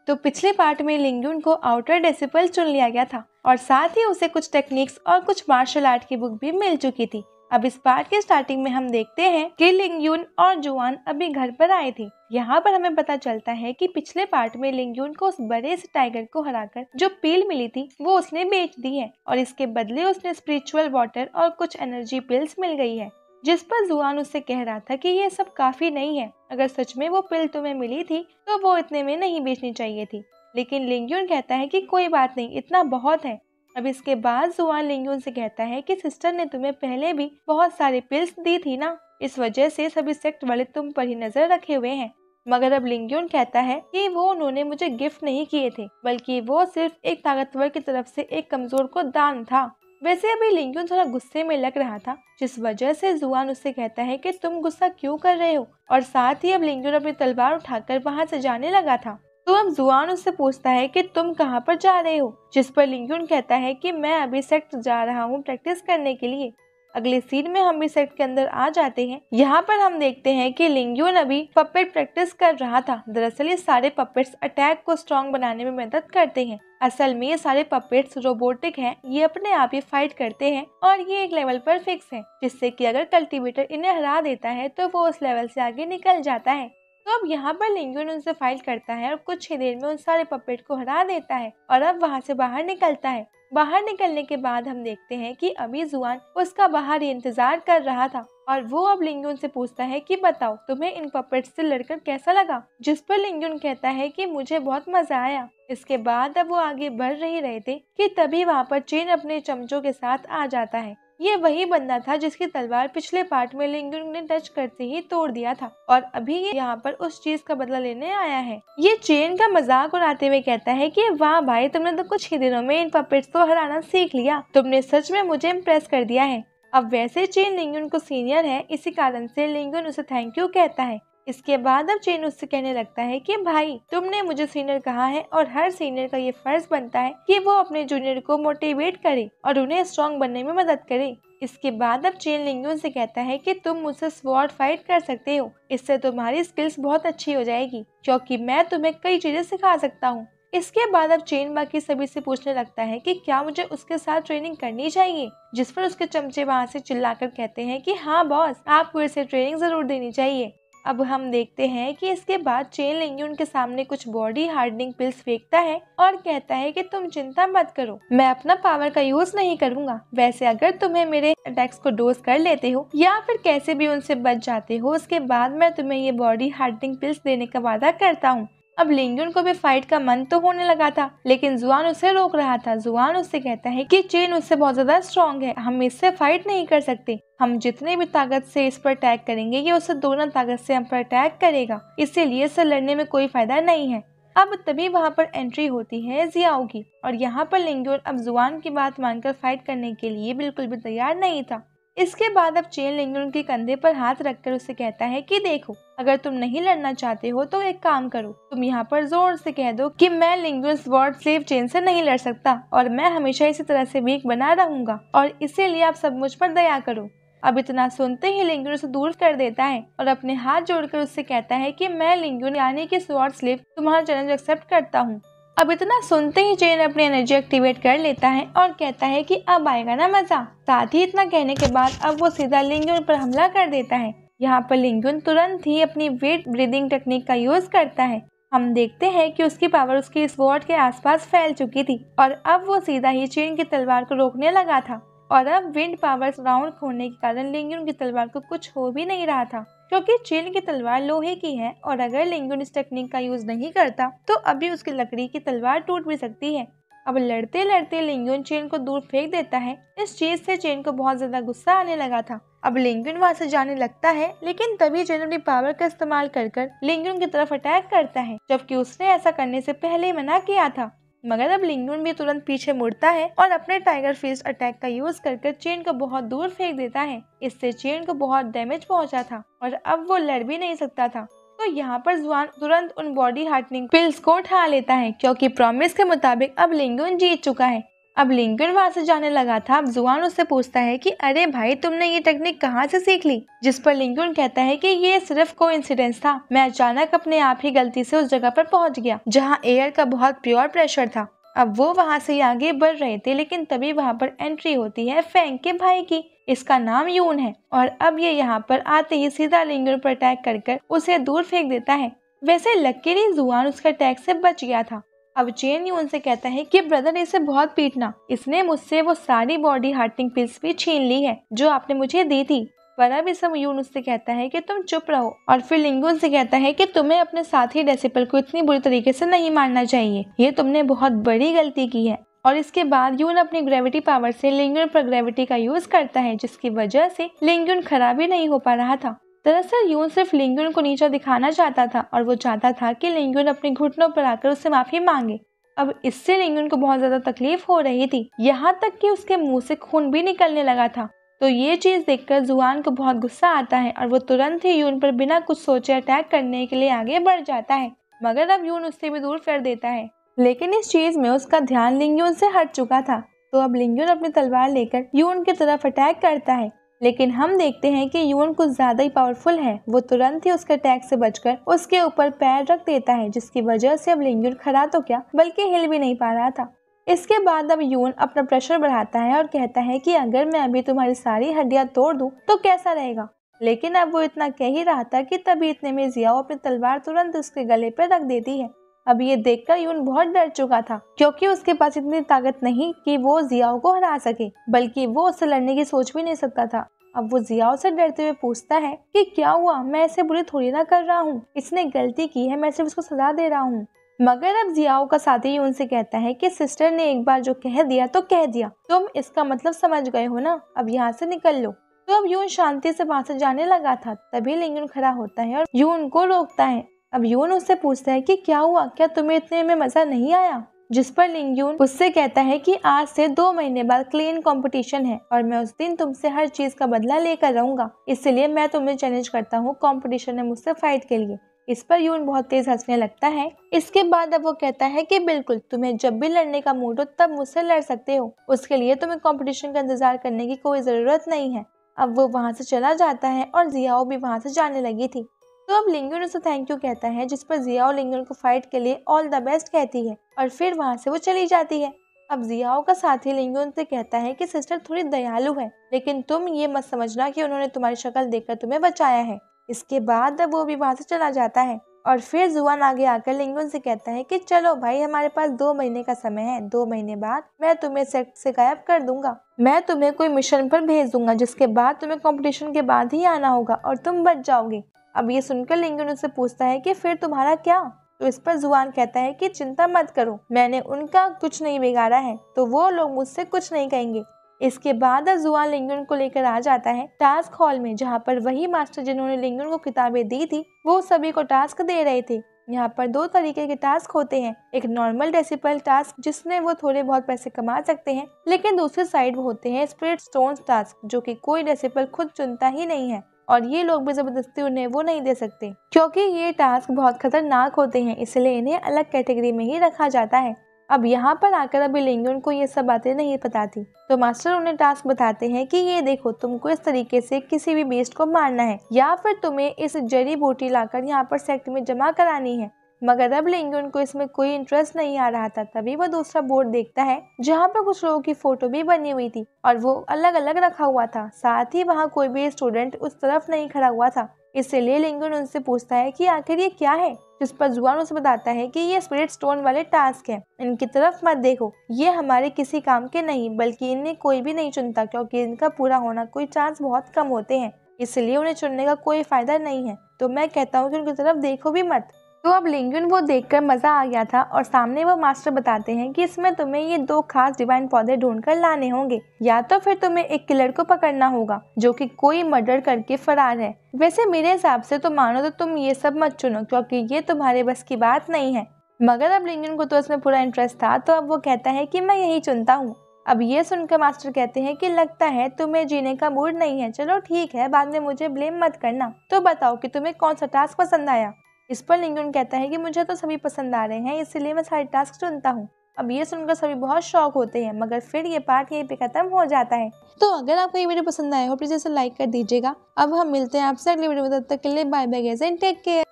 तो पिछले पार्ट में लिंग्यून को आउटर डिसिपल चुन लिया गया था और साथ ही उसे कुछ टेक्निक्स और कुछ मार्शल आर्ट की बुक भी मिल चुकी थी। अब इस पार्ट के स्टार्टिंग में हम देखते हैं कि लिंग्यून और जुआन अभी घर पर आए थे। यहाँ पर हमें पता चलता है कि पिछले पार्ट में लिंग्यून को उस बड़े से टाइगर को हराकर जो पील मिली थी वो उसने बेच दी है और इसके बदले उसने स्पिरिचुअल वाटर और कुछ एनर्जी पिल्स मिल गई है, जिस पर जुआन उससे कह रहा था कि ये सब काफी नहीं है, अगर सच में वो पिल तुम्हें मिली थी तो वो इतने में नहीं बेचनी चाहिए थी। लेकिन लिंग्यून कहता है कि कोई बात नहीं, इतना बहुत है। अब इसके बाद जुआन लिंग्यून से कहता है कि सिस्टर ने तुम्हें पहले भी बहुत सारे पिल्स दी थी ना, इस वजह से सभी सेक्ट वाले तुम पर ही नजर रखे हुए हैं। मगर अब लिंग्यून कहता है कि वो उन्होंने मुझे गिफ्ट नहीं किए थे, बल्कि वो सिर्फ एक ताकतवर की तरफ से एक कमजोर को दान था। वैसे अभी लिंग्यून थोड़ा गुस्से में लग रहा था, जिस वजह से जुआन उससे कहता है कि तुम गुस्सा क्यों कर रहे हो, और साथ ही अब लिंग्यून अपनी तलवार उठाकर वहाँ से जाने लगा था। तो अब जुआन उससे पूछता है कि तुम कहाँ पर जा रहे हो, जिस पर लिंग्यून कहता है कि मैं अभी सेक्ट जा रहा हूँ प्रैक्टिस करने के लिए। अगले सीन में हम भी सेक्ट के अंदर आ जाते हैं। यहाँ पर हम देखते हैं कि लिंग्यून अभी पपेट प्रैक्टिस कर रहा था। दरअसल ये सारे पपेट्स अटैक को स्ट्रॉन्ग बनाने में मदद करते हैं। असल में ये सारे पपेट्स रोबोटिक हैं, ये अपने आप ही फाइट करते हैं और ये एक लेवल पर फिक्स है, जिससे कि अगर कल्टीवेटर इन्हें हरा देता है तो वो उस लेवल से आगे निकल जाता है। तो अब यहाँ पर लिंग्यून उनसे फाइट करता है और कुछ ही देर में उन सारे पपेट को हरा देता है और अब वहाँ से बाहर निकलता है। बाहर निकलने के बाद हम देखते हैं कि अभी जुआन उसका बाहर ही इंतजार कर रहा था और वो अब लिंग्यून से पूछता है कि बताओ तुम्हें इन पपेट्स से लड़कर कैसा लगा, जिस पर लिंग्यून कहता है कि मुझे बहुत मजा आया। इसके बाद अब वो आगे बढ़ ही रहे थे कि तभी वहाँ पर चेन अपने चमचों के साथ आ जाता है। ये वही बंदा था जिसकी तलवार पिछले पार्ट में लिंग्यून ने टच करते ही तोड़ दिया था और अभी ये यहाँ पर उस चीज का बदला लेने आया है। ये चेन का मजाक उड़ाते हुए कहता है कि वाह भाई, तुमने तो कुछ ही दिनों में इन पपेट्स को हराना सीख लिया, तुमने सच में मुझे इम्प्रेस कर दिया है। अब वैसे चेन लिंग्यून को सीनियर है, इसी कारण से लिंग्यून उसे थैंक यू कहता है। इसके बाद अब चेन उससे कहने लगता है कि भाई तुमने मुझे सीनियर कहा है और हर सीनियर का ये फर्ज बनता है कि वो अपने जूनियर को मोटिवेट करे और उन्हें स्ट्रॉन्ग बनने में मदद करे। इसके बाद अब चेन लिंग्यून से कहता है कि तुम मुझसे स्वॉर्ड फाइट कर सकते हो, इससे तुम्हारी स्किल्स बहुत अच्छी हो जाएगी क्योंकि मैं तुम्हें कई चीजें सिखा सकता हूँ। इसके बाद अब चेन बाकी सभी से पूछने लगता है कि क्या मुझे उसके साथ ट्रेनिंग करनी चाहिए, जिस पर उसके चमचे वहाँ से चिल्लाकर कहते हैं कि हाँ बॉस, आपको इसे ट्रेनिंग जरूर देनी चाहिए। अब हम देखते हैं कि इसके बाद चेन लिंग्यून के सामने कुछ बॉडी हार्डनिंग पिल्स फेंकता है और कहता है कि तुम चिंता मत करो, मैं अपना पावर का यूज नहीं करूंगा। वैसे अगर तुम्हें मेरे अटैक्स को डोज कर लेते हो या फिर कैसे भी उनसे बच जाते हो, उसके बाद मैं तुम्हें ये बॉडी हार्डनिंग पिल्स देने का वादा करता हूँ। अब लिंग्यून को भी फाइट का मन तो होने लगा था, लेकिन जुआन उसे रोक रहा था। जुआन उससे कहता है कि चेन उससे बहुत ज्यादा स्ट्रॉन्ग है, हम इससे फाइट नहीं कर सकते। हम जितने भी ताकत से इस पर अटैक करेंगे ये उससे दोगुना ताकत से हम पर अटैक करेगा, इसीलिए इससे लड़ने में कोई फायदा नहीं है। अब तभी वहाँ पर एंट्री होती है जियाओ की और यहाँ पर लिंग्यून अब जुआन की बात मानकर फाइट करने के लिए बिल्कुल भी तैयार नहीं था। इसके बाद अब चेन लिंग्यून के कंधे पर हाथ रखकर उससे कहता है कि देखो, अगर तुम नहीं लड़ना चाहते हो तो एक काम करो, तुम यहाँ पर जोर से कह दो कि मैं लिंग्यून स्वॉर्ड स्लेव चेन से नहीं लड़ सकता और मैं हमेशा इसी तरह से वीक बना रहूंगा और इसीलिए आप सब मुझ पर दया करो। अब इतना सुनते ही लिंग्यून उसे दूर कर देता है और अपने हाथ जोड़कर उससे कहता है कि मैं लिंग्यून यानी कि स्वॉर्ड स्लेव तुम्हारा चैलेंज एक्सेप्ट करता हूँ। अब इतना सुनते ही चेन अपनी एनर्जी एक्टिवेट कर लेता है और कहता है कि अब आएगा ना मजा। साथ ही इतना कहने के बाद अब वो सीधा लिंग्यून पर हमला कर देता है। यहाँ पर लिंग्यून तुरंत ही अपनी वेट ब्रीदिंग टेक्निक का यूज करता है। हम देखते हैं कि उसकी पावर उसकी स्वॉर्ड के आसपास फैल चुकी थी और अब वो सीधा ही चेन की तलवार को रोकने लगा था और अब विंड पावर राउंड होने के कारण लिंग्यून की तलवार को कुछ हो भी नहीं रहा था, क्योंकि चेन की तलवार लोहे की है और अगर लिंग्यून इस टेक्निक का यूज नहीं करता तो अभी उसकी लकड़ी की तलवार टूट भी सकती है। अब लड़ते लड़ते लिंग्यून चेन को दूर फेंक देता है। इस चीज से चेन को बहुत ज्यादा गुस्सा आने लगा था। अब लिंग्यून वहाँ से जाने लगता है, लेकिन तभी चेन अपनी पावर का इस्तेमाल कर लिंग्यून की तरफ अटैक करता है, जबकि उसने ऐसा करने से पहले ही मना किया था। मगर अब लिंग्यून भी तुरंत पीछे मुड़ता है और अपने टाइगर फिस्ट अटैक का यूज कर चेन को बहुत दूर फेंक देता है। इससे चेन को बहुत डैमेज पहुंचा था और अब वो लड़ भी नहीं सकता था। तो यहाँ पर जुआन तुरंत उन बॉडी हार्टनिंग पिल्स को उठा लेता है, क्योंकि प्रॉमिस के मुताबिक अब लिंग्यून जीत चुका है। अब लिंकन वहां से जाने लगा था। अब जुआन उससे पूछता है कि अरे भाई, तुमने ये टेक्निक कहाँ से सीख ली? जिस पर लिंकन कहता है कि ये सिर्फ कोइंसिडेंस था, मैं अचानक अपने आप ही गलती से उस जगह पर पहुंच गया जहाँ एयर का बहुत प्योर प्रेशर था। अब वो वहां से आगे बढ़ रहे थे, लेकिन तभी वहां पर एंट्री होती है फैंग के भाई की। इसका नाम यून है और अब ये यहाँ पर आते ही सीधा लिंगन पर अटैक कर उसे दूर फेंक देता है। वैसे लकीली जुआन उसके अटैक से बच गया था। अब चेन यून से कहता है कि ब्रदर, इसे बहुत पीटना, इसने मुझसे वो सारी बॉडी हार्टिंग पिल्स भी छीन ली है जो आपने मुझे दी थी। पर अब इस समय यून उससे कहता है कि तुम चुप रहो, और फिर लिंगन से कहता है कि तुम्हें अपने साथी डेसिपल को इतनी बुरी तरीके से नहीं मारना चाहिए, ये तुमने बहुत बड़ी गलती की है। और इसके बाद यून अपनी ग्रेविटी पावर से लिंगन पर ग्रेविटी का यूज करता है, जिसकी वजह से लिंगन खराब ही नहीं हो पा रहा था। दरअसल यून सिर्फ लिंगन को नीचा दिखाना चाहता था और वो चाहता था कि लिंगन अपने घुटनों पर आकर उससे माफी मांगे। अब इससे लिंगन को बहुत ज्यादा तकलीफ हो रही थी, यहाँ तक कि उसके मुंह से खून भी निकलने लगा था। तो ये चीज देखकर जुआन को बहुत गुस्सा आता है और वो तुरंत ही यून पर बिना कुछ सोचे अटैक करने के लिए आगे बढ़ जाता है, मगर अब यून उससे भी दूर कर देता है। लेकिन इस चीज में उसका ध्यान लिंगन से हट चुका था। तो अब लिंगन अपनी तलवार लेकर यून की तरफ अटैक करता है, लेकिन हम देखते हैं कि यून कुछ ज्यादा ही पावरफुल है। वो तुरंत ही उसके अटैक से बचकर उसके ऊपर पैर रख देता है, जिसकी वजह से अब लिंगन खड़ा तो क्या बल्कि हिल भी नहीं पा रहा था। इसके बाद अब यून अपना प्रेशर बढ़ाता है और कहता है कि अगर मैं अभी तुम्हारी सारी हड्डियां तोड़ दूं तो कैसा रहेगा। लेकिन अब वो इतना कह ही रहा था कि तभी इतने में जियाओ अपनी तलवार तुरंत उसके गले पर रख देती है। अब ये देखकर यून बहुत डर चुका था, क्योंकि उसके पास इतनी ताकत नहीं कि वो जियाओ को हरा सके, बल्कि वो उससे लड़ने की सोच भी नहीं सकता था। अब वो जियाओ से डरते हुए पूछता है कि क्या हुआ, मैं ऐसे बुरी थोड़ी ना कर रहा हूँ, इसने गलती की है, मैं सिर्फ उसको सजा दे रहा हूँ। मगर अब जियाओ का साथी यून से कहता है कि सिस्टर ने एक बार जो कह दिया तो कह दिया, तुम इसका मतलब समझ गए हो ना, अब यहाँ से निकल लो। तो अब यून शांति से वहां से जाने लगा था, तभी लिंगन खड़ा होता है और यून को रोकता है। अब यून उससे पूछता है कि क्या हुआ, क्या तुम्हें इतने में मजा नहीं आया? जिस पर लिंगन उससे कहता है कि आज से 2 महीने बाद क्लीन कंपटीशन है और मैं उस दिन तुमसे हर चीज का बदला लेकर रहूंगा, इसलिए मैं तुम्हें चैलेंज करता हूँ कंपटीशन में मुझसे फाइट के लिए। इस पर यून बहुत तेज हंसने लगता है। इसके बाद अब वो कहता है कि बिल्कुल, तुम्हें जब भी लड़ने का मूड हो तब मुझसे लड़ सकते हो, उसके लिए तुम्हें कंपटीशन का इंतजार करने की कोई जरूरत नहीं है। अब वो वहां से चला जाता है और जियाओ भी वहां से जाने लगी थी। तो अब लिंगन उसे थैंक यू कहता है, जिस पर जियाओ लिंगन को फाइट के लिए ऑल द बेस्ट कहती है और फिर वहां से वो चली जाती है। अब जियाओ का साथी लिंगन से कहता है कि सिस्टर थोड़ी दयालु है, लेकिन तुम ये मत समझना कि उन्होंने तुम्हारी शक्ल देखकर तुम्हें बचाया है। इसके बाद अब वो भी वहां से चला जाता है और फिर जुआन आगे आकर लिंगन से कहता है कि चलो भाई, हमारे पास 2 महीने का समय है, 2 महीने बाद मैं तुम्हें सेक्ट से गायब कर दूंगा, मैं तुम्हें कोई मिशन पर भेज दूंगा, जिसके बाद तुम्हें कंपटीशन के बाद ही आना होगा और तुम बच जाओगे। अब ये सुनकर लिंगन उससे पूछता है कि फिर तुम्हारा क्या? तो इस पर जुआन कहता है कि चिंता मत करो, मैंने उनका कुछ नहीं बिगाड़ा है, तो वो लोग मुझसे कुछ नहीं कहेंगे। इसके बाद अब जुआन लिंगन को लेकर आ जाता है टास्क हॉल में, जहाँ पर वही मास्टर जिन्होंने लिंगन को किताबें दी थी वो सभी को टास्क दे रहे थे। यहाँ पर 2 तरीके के टास्क होते हैं, एक नॉर्मल डेसिपल टास्क जिसमें वो थोड़े बहुत पैसे कमा सकते हैं, लेकिन दूसरी साइड वो होते हैं स्पिरिट स्टोन टास्क, जो कि कोई डेसिपल खुद चुनता ही नहीं है और ये लोग भी जबरदस्ती उन्हें वो नहीं दे सकते, क्योंकि ये टास्क बहुत खतरनाक होते हैं, इसलिए इन्हें अलग कैटेगरी में ही रखा जाता है। अब यहाँ पर आकर अभी लिंगन को ये सब बातें नहीं पता थी, तो मास्टर उन्हें टास्क बताते हैं कि ये देखो, तुमको इस तरीके से किसी भी बेस्ट को मारना है या फिर तुम्हें इस जड़ी बूटी लाकर यहाँ पर सेक्ट में जमा करानी है। मगर अब लिंगन को इसमें कोई इंटरेस्ट नहीं आ रहा था। तभी वो दूसरा बोर्ड देखता है जहाँ पर कुछ लोगों की फोटो भी बनी हुई थी और वो अलग अलग रखा हुआ था, साथ ही वहाँ कोई भी स्टूडेंट उस तरफ नहीं खड़ा हुआ था। इसलिए लिंगन उनसे पूछता है कि आखिर ये क्या है, जिस पर जुआन उसे बताता है कि ये स्पिरिट स्टोन वाले टास्क हैं, इनकी तरफ मत देखो, ये हमारे किसी काम के नहीं, बल्कि इन्हें कोई भी नहीं चुनता, क्योंकि इनका पूरा होना कोई चांस बहुत कम होते हैं, इसलिए उन्हें चुनने का कोई फायदा नहीं है। तो मैं कहता हूँ कि उनकी तरफ देखो भी मत। तो अब लिंगन वो देखकर मजा आ गया था और सामने वो मास्टर बताते हैं कि इसमें तुम्हें ये 2 खास डिवाइन पौधे ढूंढकर लाने होंगे, या तो फिर तुम्हें एक किलर को पकड़ना होगा जो कि कोई मर्डर करके फरार है। वैसे मेरे हिसाब से तो मानो तो तुम ये सब मत चुनो, क्योंकि ये तुम्हारे बस की बात नहीं है। मगर अब लिंगन को तो इसमें पूरा इंटरेस्ट था, तो अब वो कहता है कि मैं यही चुनता हूँ। अब ये सुनकर मास्टर कहते हैं कि लगता है तुम्हें जीने का मूड नहीं है, चलो ठीक है, बाद में मुझे ब्लेम मत करना। तो बताओ कि तुम्हें कौन सा टास्क पसंद आया। इस पर लिंगन कहता है कि मुझे तो सभी पसंद आ रहे हैं, इसलिए मैं सारे टास्क चुनता हूँ। अब ये सुनकर सभी बहुत शॉक होते हैं, मगर फिर ये पार्ट यहीं पे खत्म हो जाता है। तो अगर आपको ये वीडियो पसंद आया हो प्लीज इसे लाइक कर दीजिएगा। अब हम मिलते हैं आपसे अगली वीडियो में, तब तक के लिए bye bye guys and take care.